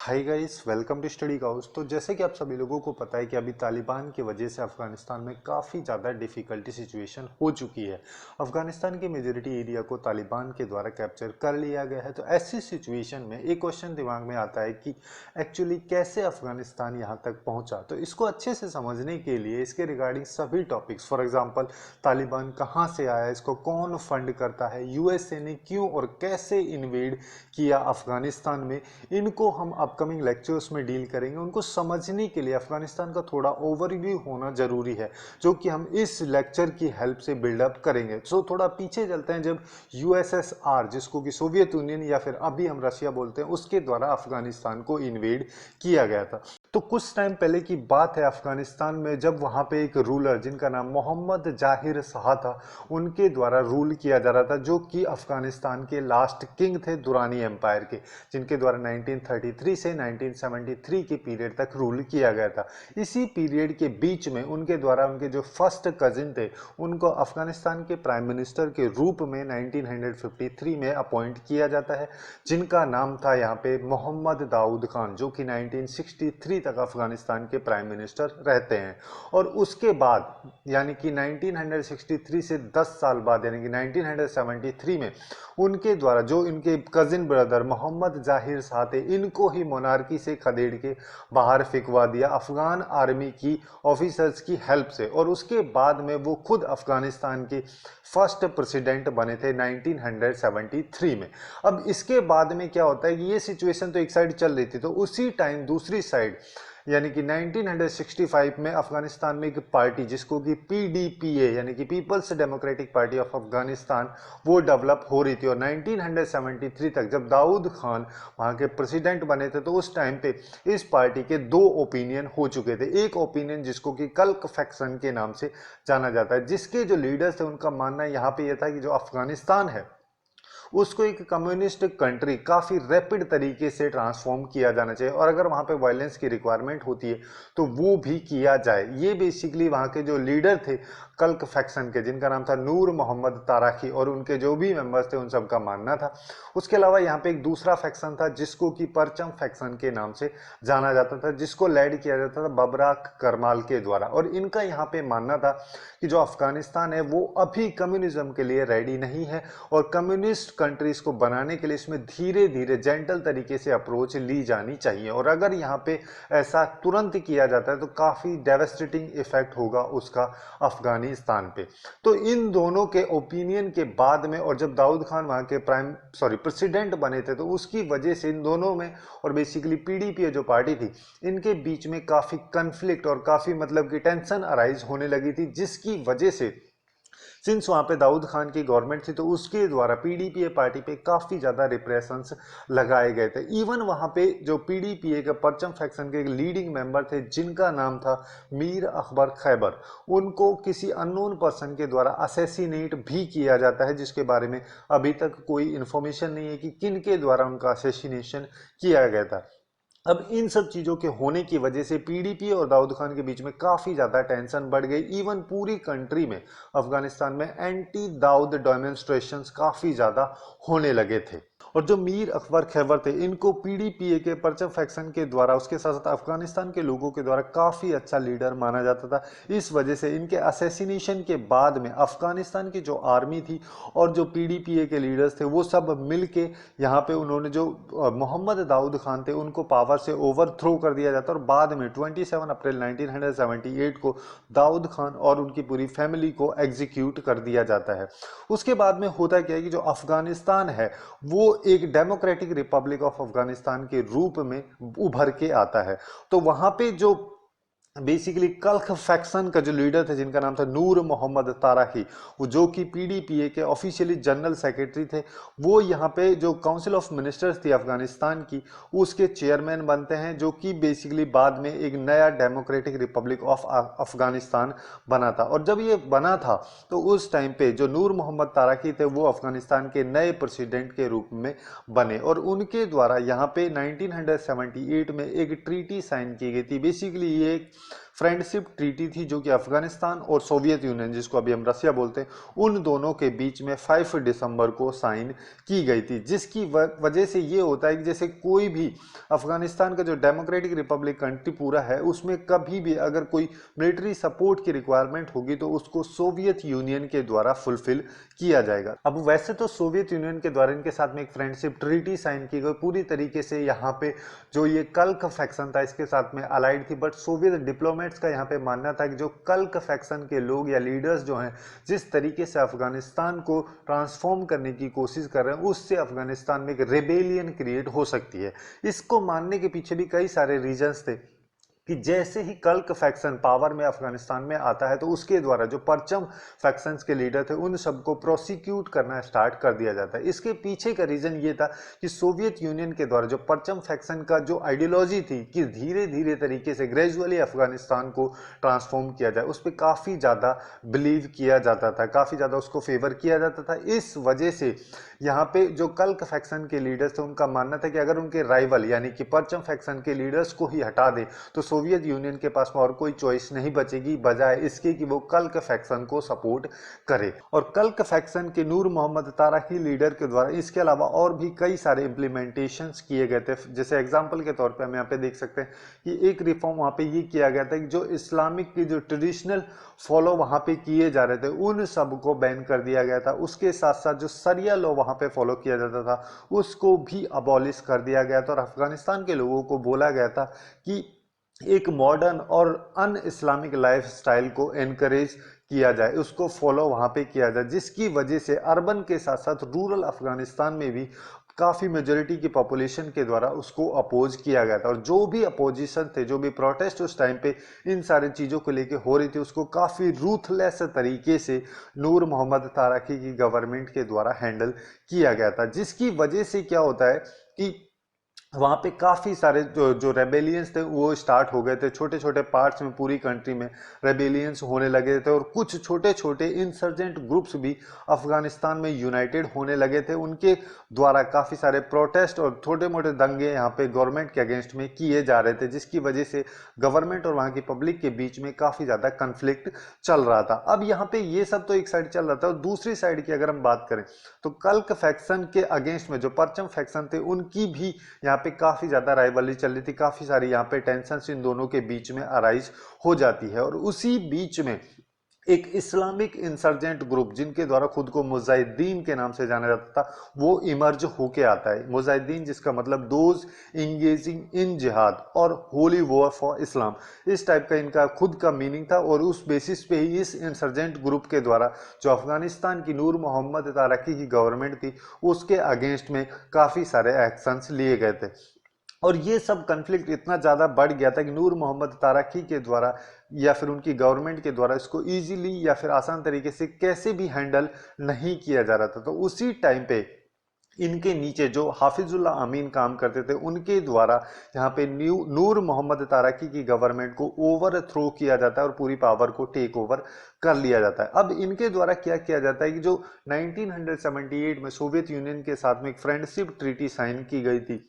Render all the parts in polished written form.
Hi guys, welcome to Study House. तो जैसे कि आप सभी लोगों को पता है कि अभी तालिबान की वजह से अफगानिस्तान में काफ़ी ज़्यादा डिफ़िकल्टी सिचुएशन हो चुकी है। अफगानिस्तान के मेजॉरिटी एरिया को तालिबान के द्वारा कैप्चर कर लिया गया है। तो ऐसी सिचुएशन में एक क्वेश्चन दिमाग में आता है कि एक्चुअली कैसे अफगानिस्तान यहाँ तक पहुँचा। तो इसको अच्छे से समझने के लिए इसके रिगार्डिंग सभी टॉपिक्स, फॉर एग्जाम्पल तालिबान कहाँ से आया, इसको कौन फंड करता है, यूएसए ने क्यों और कैसे इन्वेड किया अफगानिस्तान में, इनको हम अपकमिंग लेक्चर्स में डील करेंगे। उनको समझने के लिए अफगानिस्तान का थोड़ा ओवरव्यू होना जरूरी है, जो कि हम इस लेक्चर की हेल्प से बिल्डअप करेंगे। सो थोड़ा पीछे चलते हैं, जब यूएसएसआर, जिसको कि सोवियत यूनियन या फिर अभी हम रशिया बोलते हैं, उसके द्वारा अफगानिस्तान को इन्वेड किया गया था। तो कुछ टाइम पहले की बात है अफगानिस्तान में, जब वहां पे एक रूलर जिनका नाम मोहम्मद जाहिर शाह था, उनके द्वारा रूल किया जा रहा था, जो कि अफगानिस्तान के लास्ट किंग थे दुरानी एम्पायर के, जिनके द्वारा 1933 से 1973 के पीरियड तक रूल किया गया था। इसी पीरियड के बीच में उनके द्वारा उनके जो फर्स्ट कजिन थे, उनको अफगानिस्तान के प्राइम मिनिस्टर के रूप में 1953 में अपॉइंट किया जाता है, जिनका नाम था यहाँ पे मोहम्मद दाऊद खान, जो कि 1963 तक अफगानिस्तान के प्राइम मिनिस्टर रहते हैं। और उसके बाद यानी कि 1963 से 10 साल बाद यानी कि 1973 में उनके द्वारा जो इनके कजिन ब्रदर मोहम्मद जाहिर शाह थे, इनको ही मोनार्की से खदेड़ के बाहर फेंकवा दिया अफगान आर्मी की ऑफिसर्स की हेल्प से। और उसके बाद में वो खुद अफगानिस्तान के फर्स्ट प्रेसिडेंट बने थे 1973 में। अब इसके बाद में क्या होता है कि ये सिचुएशन तो एक साइड चल रही थी, तो उसी टाइम दूसरी साइड यानी कि 1965 में अफगानिस्तान में एक पार्टी, जिसको कि पीडीपीए यानी कि People's Democratic Party of Afghanistan, वो डेवलप हो रही थी। और 1973 तक जब दाऊद खान वहां के प्रेसिडेंट बने थे, तो उस टाइम पे इस पार्टी के दो ओपिनियन हो चुके थे। एक ओपिनियन जिसको कि कल्क फैक्शन के नाम से जाना जाता है, जिसके जो लीडर्स थे उनका मानना यहाँ पे यह था कि जो अफगानिस्तान है उसको एक कम्युनिस्ट कंट्री काफ़ी रैपिड तरीके से ट्रांसफॉर्म किया जाना चाहिए, और अगर वहाँ पे वायलेंस की रिक्वायरमेंट होती है तो वो भी किया जाए। ये बेसिकली वहाँ के जो लीडर थे कल्क फैक्शन के, जिनका नाम था नूर मोहम्मद ताराकी, और उनके जो भी मेंबर्स थे उन सब का मानना था। उसके अलावा यहाँ पे एक दूसरा फैक्शन था जिसको कि परचम फैक्शन के नाम से जाना जाता था, जिसको लेड किया जाता था बबराक करमाल के द्वारा। और इनका यहाँ पे मानना था कि जो अफगानिस्तान है वो अभी कम्युनिज्म के लिए रेडी नहीं है, और कम्युनिस्ट कंट्रीज को बनाने के लिए इसमें धीरे धीरे जेंटल तरीके से अप्रोच ली जानी चाहिए। और अगर यहाँ पे ऐसा तुरंत किया जाता है तो काफ़ी डेवास्टेटिंग इफेक्ट होगा उसका अफगानिस्तान पे। तो इन दोनों के ओपिनियन के बाद में, और जब दाऊद खान वहाँ के प्रेसिडेंट बने थे, तो उसकी वजह से इन दोनों में और बेसिकली पीडीपी जो पार्टी थी, इनके बीच में काफ़ी कन्फ्लिक्ट और काफ़ी मतलब कि टेंशन अराइज होने लगी थी, जिसकी वजह से सिंस वहां पे दाऊद खान की गवर्नमेंट थी, तो उसके द्वारा पीडीपीए पार्टी पे काफी ज्यादा रिप्रेशंस लगाए गए थे। इवन वहां पे जो पीडीपीए के परचम फैक्शन के एक लीडिंग मेंबर थे, जिनका नाम था मीर अकबर खैबर, उनको किसी अननोन पर्सन के द्वारा असेसिनेट भी किया जाता है, जिसके बारे में अभी तक कोई इंफॉर्मेशन नहीं है कि किन के द्वारा उनका असेसिनेशन किया गया था। अब इन सब चीज़ों के होने की वजह से पीडीपी और दाऊद खान के बीच में काफ़ी ज़्यादा टेंशन बढ़ गई। इवन पूरी कंट्री में, अफगानिस्तान में एंटी दाऊद डेमोन्स्ट्रेशंस काफ़ी ज़्यादा होने लगे थे। और जो मीर अकबर खैबर थे, इनको पीडीपीए के परचम फैक्शन के द्वारा, उसके साथ साथ अफगानिस्तान के लोगों के द्वारा काफ़ी अच्छा लीडर माना जाता था। इस वजह से इनके असैसिनेशन के बाद में अफगानिस्तान की जो आर्मी थी और जो पीडीपीए के लीडर्स थे, वो सब मिल के यहाँ पे उन्होंने जो मोहम्मद दाऊद खान थे उनको पावर से ओवरथ्रो कर दिया जाता है। और बाद में 27 अप्रैल 1978 को दाऊद खान और उनकी पूरी फैमिली को एग्जीक्यूट कर दिया जाता है। उसके बाद में होता क्या है कि जो अफगानिस्तान है वो एक डेमोक्रेटिक रिपब्लिक ऑफ अफगानिस्तान के रूप में उभर के आता है। तो वहां पे जो बेसिकली कल्ख फैक्शन का जो लीडर थे, जिनका नाम था नूर मोहम्मद ताराकी, वो जो कि पीडीपीए के ऑफिशियली जनरल सेक्रेटरी थे, वो यहाँ पे जो काउंसिल ऑफ मिनिस्टर्स थी अफगानिस्तान की, उसके चेयरमैन बनते हैं, जो कि बेसिकली बाद में एक नया डेमोक्रेटिक रिपब्लिक ऑफ अफगानिस्तान बना था। और जब ये बना था तो उस टाइम पे जो नूर मोहम्मद ताराकी थे, वो अफगानिस्तान के नए प्रेसिडेंट के रूप में बने, और उनके द्वारा यहाँ पे 1978 में एक ट्रीटी साइन की गई थी। बेसिकली ये फ्रेंडशिप ट्रीटी थी जो कि अफगानिस्तान और सोवियत यूनियन, जिसको अभी हम रसिया बोलते हैं, उन दोनों के बीच में 5 दिसंबर को साइन की गई थी। जिसकी वजह से ये होता है कि जैसे कोई भी अफगानिस्तान का जो डेमोक्रेटिक रिपब्लिक कंट्री पूरा है, उसमें कभी भी अगर कोई मिलिट्री सपोर्ट की रिक्वायरमेंट होगी तो उसको सोवियत यूनियन के द्वारा फुलफिल किया जाएगा। अब वैसे तो सोवियत यूनियन के द्वारा इनके साथ में एक फ्रेंडशिप ट्रीटी साइन की गई, पूरी तरीके से यहाँ पे जो ये कल्क फैक्शन था इसके साथ में अलाइड थी, बट सोवियत डिप्लोमेट्स का यहाँ पे मानना था कि जो कल्क फैक्शन के लोग या लीडर्स जो हैं, जिस तरीके से अफगानिस्तान को ट्रांसफॉर्म करने की कोशिश कर रहे हैं, उससे अफगानिस्तान में एक रेबेलियन क्रिएट हो सकती है। इसको मानने के पीछे भी कई सारे रीजंस थे कि जैसे ही कल्क फैक्शन पावर में अफगानिस्तान में आता है तो उसके द्वारा जो परचम फैक्शंस के लीडर थे उन सबको प्रोसिक्यूट करना स्टार्ट कर दिया जाता है। इसके पीछे का रीजन ये था कि सोवियत यूनियन के द्वारा जो परचम फैक्शन का जो आइडियोलॉजी थी कि धीरे धीरे तरीके से ग्रेजुअली अफगानिस्तान को ट्रांसफॉर्म किया जाए, उस पर काफ़ी ज़्यादा बिलीव किया जाता था, काफ़ी ज़्यादा उसको फेवर किया जाता था। इस वजह से यहाँ पे जो कल्क फैक्शन के लीडर्स थे उनका मानना था कि अगर उनके राइवल यानी कि परचम फैक्शन के लीडर्स को ही हटा दे तो सोवियत यूनियन के पास में और कोई चॉइस नहीं बचेगी बजाय इसके कि वो कल्क फैक्शन को सपोर्ट करे। और कल्क फैक्शन के नूर मोहम्मद ताराकी लीडर के द्वारा इसके अलावा और भी कई सारे इंप्लीमेंटेशंस किए गए थे। जैसे एग्जांपल के तौर पे हम यहाँ पे देख सकते हैं कि एक रिफॉर्म वहाँ पे ये किया गया था कि जो इस्लामिक की जो ट्रेडिशनल फॉलो वहाँ पे किए जा रहे थे उन सब को बैन कर दिया गया था। उसके साथ साथ जो सरिया लॉ वहाँ पे फॉलो किया जाता था उसको भी अबॉलिश कर दिया गया था और अफगानिस्तान के लोगों को बोला गया था कि एक मॉडर्न और अन इस्लामिक लाइफ स्टाइल को एनकरेज किया जाए, उसको फॉलो वहाँ पे किया जाए, जिसकी वजह से अर्बन के साथ साथ रूरल अफगानिस्तान में भी काफ़ी मेजोरिटी की पॉपुलेशन के द्वारा उसको अपोज किया गया था। और जो भी अपोजिशन थे, जो भी प्रोटेस्ट उस टाइम पे इन सारी चीज़ों को लेके हो रही थी, उसको काफ़ी रूथलेस तरीके से नूर मोहम्मद ताराकी की गवर्नमेंट के द्वारा हैंडल किया गया था। जिसकी वजह से क्या होता है कि वहाँ पे काफ़ी सारे जो जो रेबेलियंस थे वो स्टार्ट हो गए थे, छोटे छोटे पार्ट्स में पूरी कंट्री में रेबेलियंस होने लगे थे और कुछ छोटे छोटे इंसर्जेंट ग्रुप्स भी अफगानिस्तान में यूनाइटेड होने लगे थे। उनके द्वारा काफ़ी सारे प्रोटेस्ट और छोटे मोटे दंगे यहाँ पे गवर्नमेंट के अगेंस्ट में किए जा रहे थे, जिसकी वजह से गवर्नमेंट और वहाँ की पब्लिक के बीच में काफ़ी ज़्यादा कन्फ्लिक्ट चल रहा था। अब यहाँ पे ये सब तो एक साइड चल रहा था और दूसरी साइड की अगर हम बात करें तो कल्क फैक्शन के अगेंस्ट में जो परचम फैक्शन थे उनकी भी यहाँ पे काफी ज्यादा राइवलरी चल रही थी, काफी सारी यहाँ पे टेंशन इन दोनों के बीच में अराइज हो जाती है। और उसी बीच में एक इस्लामिक इंसर्जेंट ग्रुप जिनके द्वारा खुद को मुजाहिदीन के नाम से जाना जाता था वो इमर्ज होके आता है। मुजाहिदीन जिसका मतलब दोज इंगेजिंग इन जिहाद और होली वॉर फॉर इस्लाम, इस टाइप का इनका खुद का मीनिंग था। और उस बेसिस पे ही इस इंसर्जेंट ग्रुप के द्वारा जो अफगानिस्तान की नूर मोहम्मद तारकी की गवर्नमेंट थी उसके अगेंस्ट में काफ़ी सारे एक्शंस लिए गए थे। और ये सब कन्फ्लिक्ट इतना ज़्यादा बढ़ गया था कि नूर मोहम्मद तारकी के द्वारा या फिर उनकी गवर्नमेंट के द्वारा इसको इजीली या फिर आसान तरीके से कैसे भी हैंडल नहीं किया जा रहा था। तो उसी टाइम पे इनके नीचे जो हाफिजुल्लाह अमीन काम करते थे उनके द्वारा यहाँ पे नूर मोहम्मद तारकी की गवर्नमेंट को ओवरथ्रो किया जाता है और पूरी पावर को टेक ओवर कर लिया जाता है। अब इनके द्वारा क्या किया जाता है कि जो 1978 में सोवियत यूनियन के साथ में एक फ्रेंडशिप ट्रीटी साइन की गई थी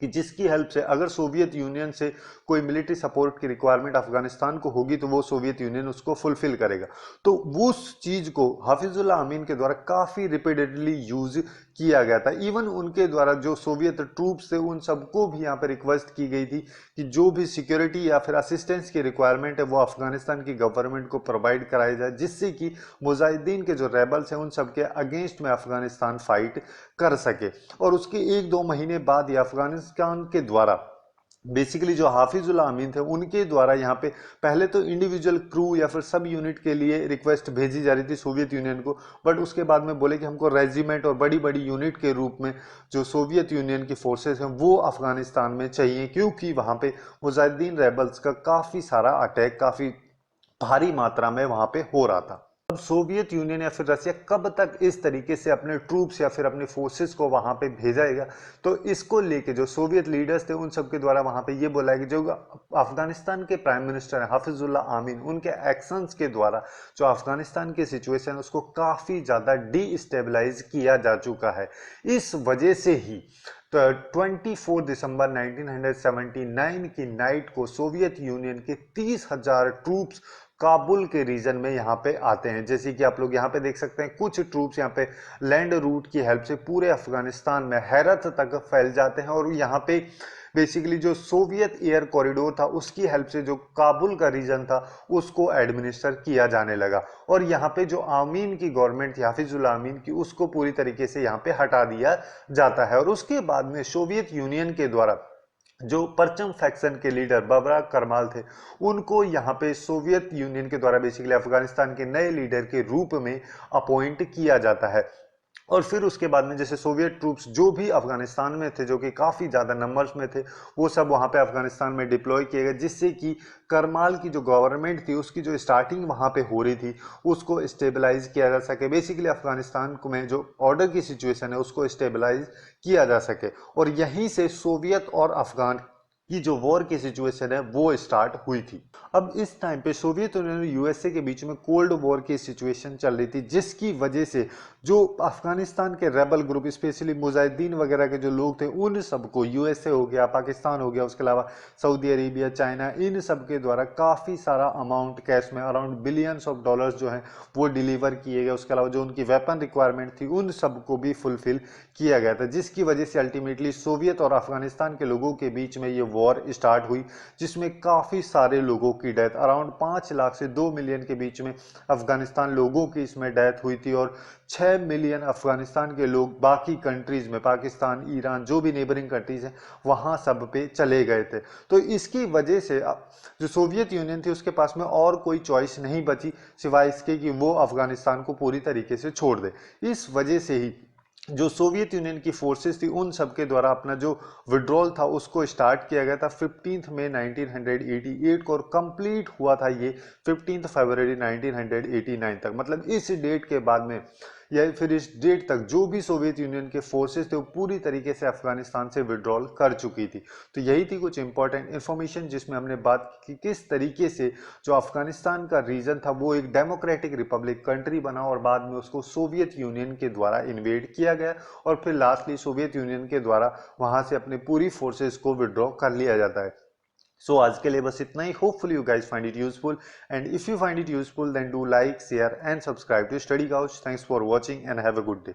कि जिसकी हेल्प से अगर सोवियत यूनियन से कोई मिलिट्री सपोर्ट की रिक्वायरमेंट अफगानिस्तान को होगी तो वो सोवियत यूनियन उसको फुलफिल करेगा। तो उस चीज को हाफिजुल्लाह अमीन के द्वारा काफी रिपीटेडली यूज किया गया था। इवन उनके द्वारा जो सोवियत ट्रूप्स थे उन सबको भी यहाँ पर रिक्वेस्ट की गई थी कि जो भी सिक्योरिटी या फिर असिस्टेंस की रिक्वायरमेंट है वो अफगानिस्तान की गवर्नमेंट को प्रोवाइड कराई जाए, जिससे कि मुजाहिदीन के जो रेबल्स हैं उन सबके अगेंस्ट में अफगानिस्तान फाइट कर सके। और उसके 1-2 महीने बाद ही अफगानिस्तान के द्वारा बेसिकली जो हाफिजुल्लाह अमीन थे उनके द्वारा यहाँ पे पहले तो इंडिविजुअल क्रू या फिर सब यूनिट के लिए रिक्वेस्ट भेजी जा रही थी सोवियत यूनियन को, बट उसके बाद में बोले कि हमको रेजिमेंट और बड़ी बड़ी यूनिट के रूप में जो सोवियत यूनियन की फोर्सेस हैं वो अफगानिस्तान में चाहिए, क्योंकि वहाँ पे मुजाहिदीन रेबल्स का काफ़ी सारा अटैक काफ़ी भारी मात्रा में वहाँ पे हो रहा था। अब सोवियत यूनियन या फिर रसिया कब तक इस तरीके से अपने ट्रूप्स या फिर अपने फोर्सेस को वहां पे भेजाएगा, तो इसको लेके जो सोवियत लीडर्स थे उन सब के द्वारा वहां पे ये बोला है कि जो अफगानिस्तान के प्राइम मिनिस्टर है हाफिजुल्लाह आमीन, उनके एक्शंस के द्वारा जो अफगानिस्तान की सिचुएशन उसको काफी ज्यादा डीस्टेबलाइज किया जा चुका है। इस वजह से ही तो 24 दिसंबर 1979 की नाइट को सोवियत यूनियन के 30,000 ट्रूप्स काबुल के रीजन में यहाँ पे आते हैं। जैसे कि आप लोग यहाँ पे देख सकते हैं, कुछ ट्रूप्स यहाँ पे लैंड रूट की हेल्प से पूरे अफगानिस्तान में हैरत तक फैल जाते हैं और यहाँ पे बेसिकली जो सोवियत एयर कॉरिडोर था उसकी हेल्प से जो काबुल का रीजन था उसको एडमिनिस्टर किया जाने लगा और यहाँ पे जो आमीन की गवर्नमेंट थी, हाफिजुल आमीन की, उसको पूरी तरीके से यहाँ पे हटा दिया जाता है। और उसके बाद में सोवियत यूनियन के द्वारा जो परचम फैक्शन के लीडर बबरा करमाल थे, उनको यहाँ पे सोवियत यूनियन के द्वारा बेसिकली अफगानिस्तान के नए लीडर के रूप में अपॉइंट किया जाता है। और फिर उसके बाद में जैसे सोवियत ट्रूप्स जो भी अफगानिस्तान में थे, जो कि काफ़ी ज़्यादा नंबर्स में थे, वो सब वहाँ पे अफगानिस्तान में डिप्लॉय किए गए, जिससे कि करमाल की जो गवर्नमेंट थी उसकी जो स्टार्टिंग वहाँ पे हो रही थी उसको स्टेबलाइज किया जा सके। बेसिकली अफगानिस्तान में जो ऑर्डर की सिचुएशन है उसको स्टेबलाइज किया जा सके और यहीं से सोवियत और अफगान की जो वॉर की सिचुएशन है वो स्टार्ट हुई थी। अब इस टाइम पे सोवियत यूनियन और यूएसए के बीच में कोल्ड वॉर की सिचुएशन चल रही थी, जिसकी वजह से जो अफगानिस्तान के रेबल ग्रुप स्पेशली मुजाहिदीन वगैरह के जो लोग थे उन सबको यूएसए हो गया, पाकिस्तान हो गया, उसके अलावा सऊदी अरेबिया, चाइना, इन सब के द्वारा काफ़ी सारा अमाउंट कैश में अराउंड बिलियंस ऑफ डॉलर्स जो है वो डिलीवर किए गए। उसके अलावा जो उनकी वेपन रिक्वायरमेंट थी उन सबको भी फुलफिल किया गया था, जिसकी वजह से अल्टीमेटली सोवियत और अफगानिस्तान के लोगों के बीच में ये वॉर स्टार्ट हुई, जिसमें काफ़ी सारे लोगों की डेथ, अराउंड 5 लाख से 2 मिलियन के बीच में अफगानिस्तान लोगों की इसमें डेथ हुई थी और 6 मिलियन अफगानिस्तान के लोग बाकी कंट्रीज में, पाकिस्तान, ईरान, जो भी नेबरिंग कंट्रीज हैं वहाँ सब पे चले गए थे। तो इसकी वजह से जो सोवियत यूनियन थी उसके पास में और कोई चॉइस नहीं बची सिवाय इसके कि वो अफगानिस्तान को पूरी तरीके से छोड़ दे। इस वजह से ही जो सोवियत यूनियन की फोर्सेस थी उन सब के द्वारा अपना जो विड्रॉल था उसको स्टार्ट किया गया था 15 मई 1988 को और कंप्लीट हुआ था ये 15 फरवरी 1989 तक। मतलब इस डेट के बाद में या फिर इस डेट तक जो भी सोवियत यूनियन के फोर्सेस थे वो पूरी तरीके से अफगानिस्तान से विड्रॉल कर चुकी थी। तो यही थी कुछ इंपॉर्टेंट इन्फॉर्मेशन जिसमें हमने बात की किस तरीके से जो अफगानिस्तान का रीजन था वो एक डेमोक्रेटिक रिपब्लिक कंट्री बना और बाद में उसको सोवियत यूनियन के द्वारा इन्वेड किया गया और फिर लास्टली सोवियत यूनियन के द्वारा वहां से अपनी पूरी फोर्सेस को विड्रॉ कर लिया जाता है। सो आज के लिए बस इतना ही। Hopefully you guys find it useful and if you find it useful then do like, share and subscribe to study couch. Thanks for watching and have a good day.